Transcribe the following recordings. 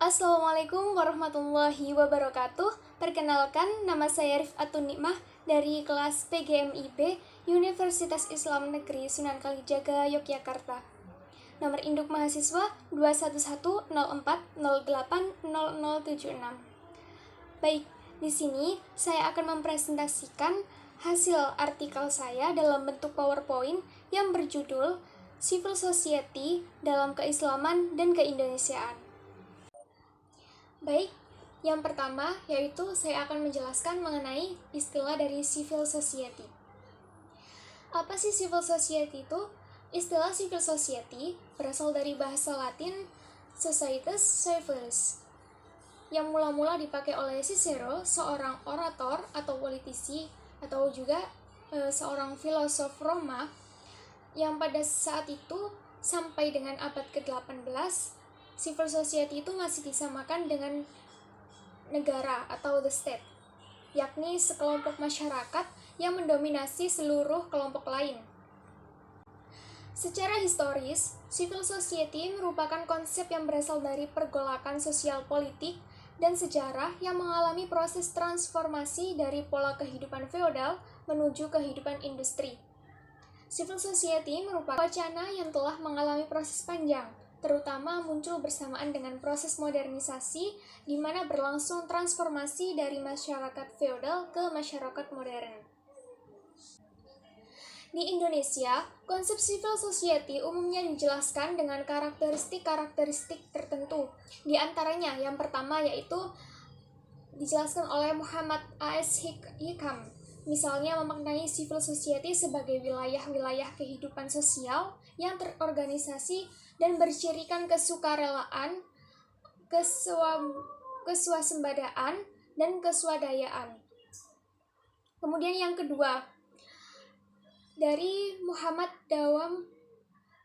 Assalamualaikum warahmatullahi wabarakatuh. Perkenalkan, nama saya Rifatun Nikmah dari kelas PGMIB Universitas Islam Negeri Sunan Kalijaga, Yogyakarta. Nomor induk mahasiswa 21104080076. Baik, di sini saya akan mempresentasikan hasil artikel saya dalam bentuk PowerPoint yang berjudul Civil Society dalam Keislaman dan Keindonesiaan. Baik, yang pertama yaitu saya akan menjelaskan mengenai istilah dari civil society. Apa sih civil society itu? Istilah civil society berasal dari bahasa Latin societas civilis, yang mula-mula dipakai oleh Cicero, seorang orator atau politisi, atau juga seorang filosof Roma, yang pada saat itu sampai dengan abad ke-18, civil society itu masih disamakan dengan negara atau the state, yakni sekelompok masyarakat yang mendominasi seluruh kelompok lain. Secara historis, civil society merupakan konsep yang berasal dari pergolakan sosial politik dan sejarah yang mengalami proses transformasi dari pola kehidupan feodal menuju kehidupan industri. Civil society merupakan wacana yang telah mengalami proses panjang, terutama muncul bersamaan dengan proses modernisasi di mana berlangsung transformasi dari masyarakat feodal ke masyarakat modern. Di Indonesia, konsep civil society umumnya dijelaskan dengan karakteristik-karakteristik tertentu. Di antaranya, yang pertama yaitu dijelaskan oleh Muhammad A.S. Hikam. Misalnya memaknai civil society sebagai wilayah-wilayah kehidupan sosial yang terorganisasi dan bercirikan kesukarelaan, kesuasembadaan, dan keswadayaan. Kemudian yang kedua, dari Muhammad Dawam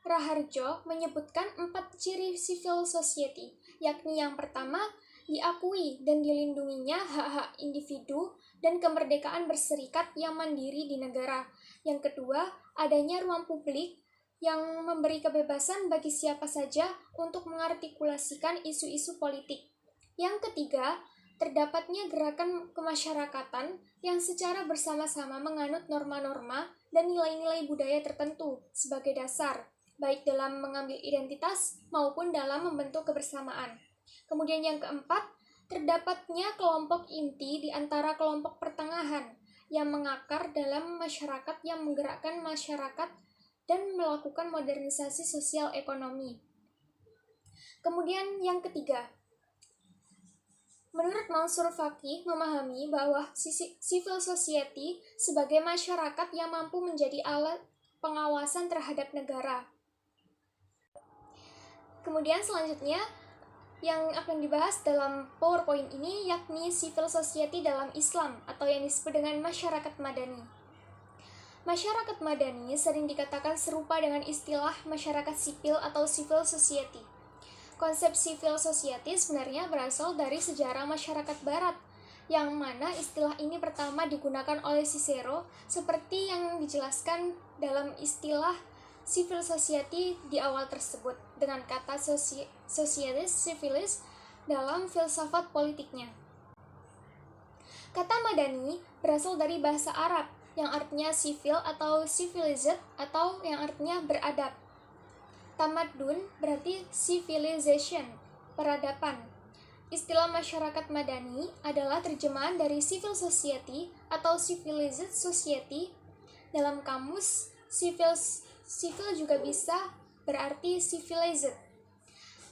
Raharjo menyebutkan 4 ciri civil society, yakni yang pertama, diakui dan dilindunginya hak-hak individu dan kemerdekaan berserikat yang mandiri di negara. Yang kedua, adanya ruang publik yang memberi kebebasan bagi siapa saja untuk mengartikulasikan isu-isu politik. Yang ketiga, terdapatnya gerakan kemasyarakatan yang secara bersama-sama menganut norma-norma dan nilai-nilai budaya tertentu sebagai dasar, baik dalam mengambil identitas maupun dalam membentuk kebersamaan. Kemudian yang keempat, terdapatnya kelompok inti di antara kelompok pertengahan yang mengakar dalam masyarakat yang menggerakkan masyarakat dan melakukan modernisasi sosial ekonomi. Kemudian yang ketiga, menurut Mansur Faqih memahami bahwa civil society sebagai masyarakat yang mampu menjadi alat pengawasan terhadap negara. Kemudian selanjutnya, yang akan dibahas dalam PowerPoint ini yakni civil society dalam Islam atau yang disebut dengan masyarakat madani. Masyarakat madani sering dikatakan serupa dengan istilah masyarakat sipil atau civil society. Konsep civil society sebenarnya berasal dari sejarah masyarakat barat, yang mana istilah ini pertama digunakan oleh Cicero seperti yang dijelaskan dalam istilah civil society di awal tersebut dengan kata societas civilis dalam filsafat politiknya. Kata madani berasal dari bahasa Arab yang artinya civil atau civilized atau yang artinya beradab. Tamadun berarti civilization, peradaban. Istilah masyarakat madani adalah terjemahan dari civil society atau civilized society. Dalam kamus, civil juga bisa berarti civilized.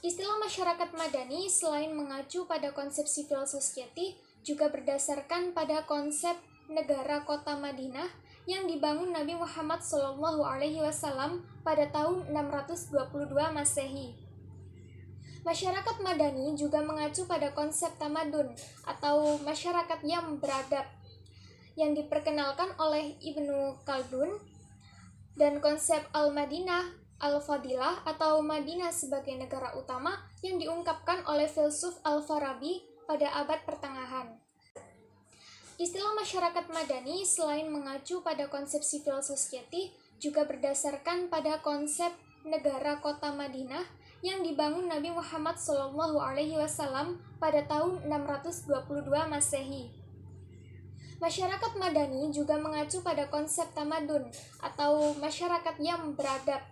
Istilah masyarakat madani selain mengacu pada konsep civil society juga berdasarkan pada konsep negara kota Madinah yang dibangun Nabi Muhammad SAW pada tahun 622 Masehi. Masyarakat madani juga mengacu pada konsep tamadun atau masyarakat yang beradab yang diperkenalkan oleh Ibnu Khaldun, dan konsep Al-Madinah Al-Fadilah atau Madinah sebagai negara utama yang diungkapkan oleh filsuf Al-Farabi pada abad pertengahan. Istilah masyarakat madani selain mengacu pada konsep civil society juga berdasarkan pada konsep negara kota Madinah yang dibangun Nabi Muhammad SAW pada tahun 622 Masehi. Masyarakat Madani juga mengacu pada konsep tamadun atau masyarakat yang beradab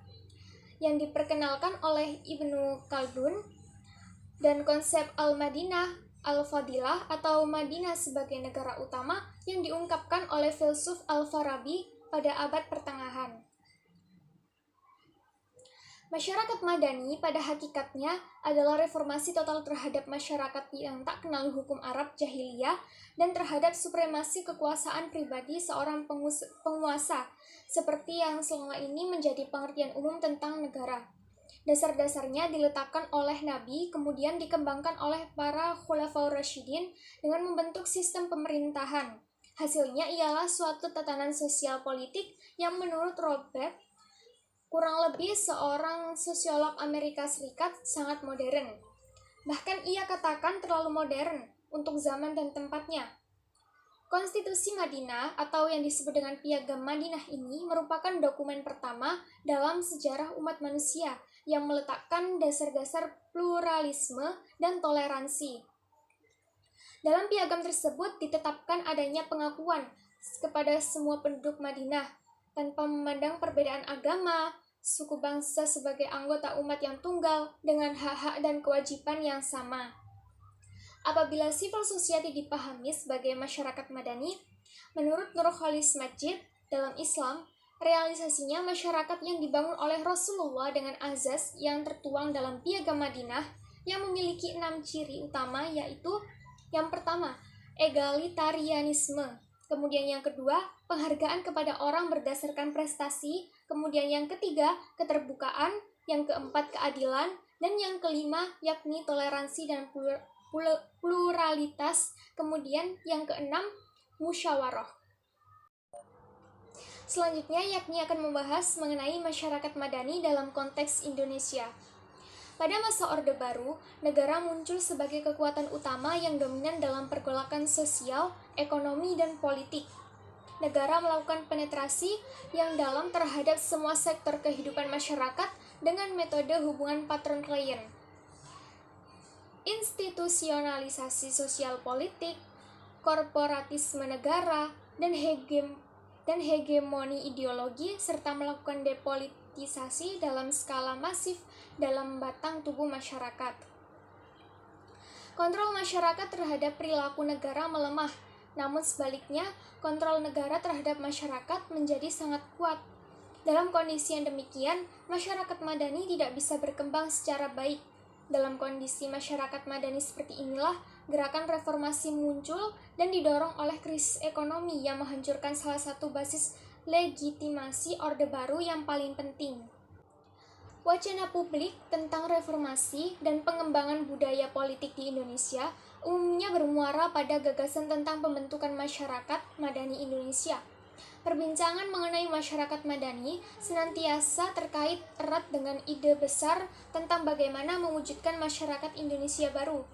yang diperkenalkan oleh Ibnu Khaldun, dan konsep Al-Madinah Al-Fadilah atau Madinah sebagai negara utama yang diungkapkan oleh filsuf Al-Farabi pada abad pertengahan. Masyarakat Madani pada hakikatnya adalah reformasi total terhadap masyarakat yang tak kenal hukum Arab jahiliyah dan terhadap supremasi kekuasaan pribadi seorang penguasa, seperti yang selama ini menjadi pengertian umum tentang negara. Dasar-dasarnya diletakkan oleh Nabi, kemudian dikembangkan oleh para Khulafaur Rasyidin dengan membentuk sistem pemerintahan. Hasilnya ialah suatu tatanan sosial politik yang menurut Robert, kurang lebih seorang sosiolog Amerika Serikat, sangat modern. Bahkan ia katakan terlalu modern untuk zaman dan tempatnya. Konstitusi Madinah atau yang disebut dengan Piagam Madinah ini merupakan dokumen pertama dalam sejarah umat manusia yang meletakkan dasar-dasar pluralisme dan toleransi. Dalam piagam tersebut ditetapkan adanya pengakuan kepada semua penduduk Madinah tanpa memandang perbedaan agama, suku bangsa sebagai anggota umat yang tunggal dengan hak-hak dan kewajiban yang sama. Apabila civil society dipahami sebagai masyarakat madani, menurut Nur Khalis Majid dalam Islam, realisasinya masyarakat yang dibangun oleh Rasulullah dengan azas yang tertuang dalam Piagam Madinah yang memiliki 6 ciri utama, yaitu yang pertama, egalitarianisme. Kemudian yang kedua, penghargaan kepada orang berdasarkan prestasi. Kemudian yang ketiga, keterbukaan. Yang keempat, keadilan. Dan yang kelima, yakni toleransi dan pluralitas. Kemudian yang keenam, musyawarah. Selanjutnya, yakni akan membahas mengenai masyarakat madani dalam konteks Indonesia. Pada masa Orde Baru, negara muncul sebagai kekuatan utama yang dominan dalam pergolakan sosial, ekonomi, dan politik. Negara melakukan penetrasi yang dalam terhadap semua sektor kehidupan masyarakat dengan metode hubungan patron-klien. Institusionalisasi sosial politik, korporatisme negara, dan hegemoni ideologi, serta melakukan depolitisasi dalam skala masif dalam batang tubuh masyarakat. Kontrol masyarakat terhadap perilaku negara melemah, namun sebaliknya, kontrol negara terhadap masyarakat menjadi sangat kuat. Dalam kondisi yang demikian, masyarakat madani tidak bisa berkembang secara baik. Dalam kondisi masyarakat madani seperti inilah, gerakan reformasi muncul dan didorong oleh krisis ekonomi yang menghancurkan salah satu basis legitimasi Orde Baru yang paling penting. Wacana publik tentang reformasi dan pengembangan budaya politik di Indonesia umumnya bermuara pada gagasan tentang pembentukan masyarakat madani Indonesia. Perbincangan mengenai masyarakat madani senantiasa terkait erat dengan ide besar tentang bagaimana mewujudkan masyarakat Indonesia baru.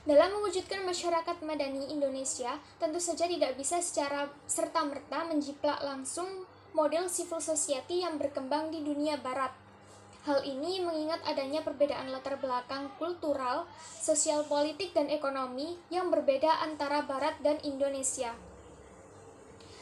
Dalam mewujudkan masyarakat madani Indonesia, tentu saja tidak bisa secara serta-merta menjiplak langsung model civil society yang berkembang di dunia barat. Hal ini mengingat adanya perbedaan latar belakang kultural, sosial politik, dan ekonomi yang berbeda antara Barat dan Indonesia.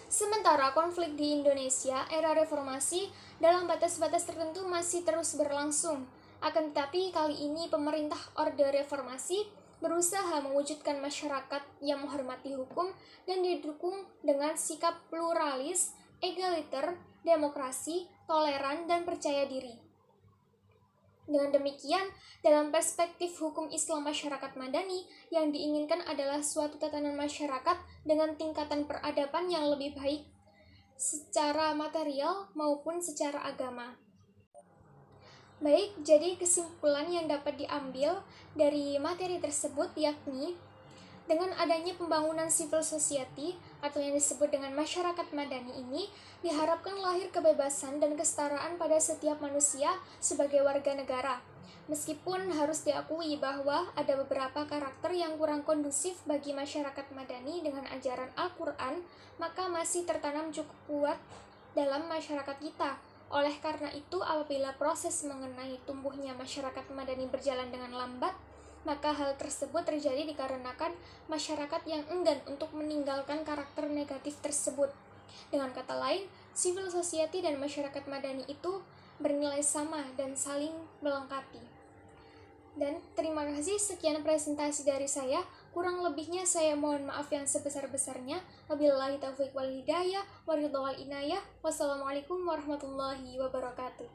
Sementara konflik di Indonesia era reformasi dalam batas-batas tertentu masih terus berlangsung. Akan tetapi kali ini pemerintah Orde Reformasi berusaha mewujudkan masyarakat yang menghormati hukum dan didukung dengan sikap pluralis, egaliter, demokrasi, toleran, dan percaya diri. Dengan demikian, dalam perspektif hukum Islam masyarakat madani, yang diinginkan adalah suatu tatanan masyarakat dengan tingkatan peradaban yang lebih baik secara material maupun secara agama. Baik, jadi kesimpulan yang dapat diambil dari materi tersebut yakni dengan adanya pembangunan civil society atau yang disebut dengan masyarakat madani ini, diharapkan lahir kebebasan dan kesetaraan pada setiap manusia sebagai warga negara. Meskipun harus diakui bahwa ada beberapa karakter yang kurang kondusif bagi masyarakat madani dengan ajaran Al-Quran, maka masih tertanam cukup kuat dalam masyarakat kita. Oleh karena itu, apabila proses mengenai tumbuhnya masyarakat madani berjalan dengan lambat, maka hal tersebut terjadi dikarenakan masyarakat yang enggan untuk meninggalkan karakter negatif tersebut. Dengan kata lain, civil society dan masyarakat madani itu bernilai sama dan saling melengkapi. Dan terima kasih, sekian presentasi dari saya. Kurang lebihnya saya mohon maaf yang sebesar-besarnya. Wabillahi taufiq wal hidayah, waridho wal inayah. Wassalamualaikum warahmatullahi wabarakatuh.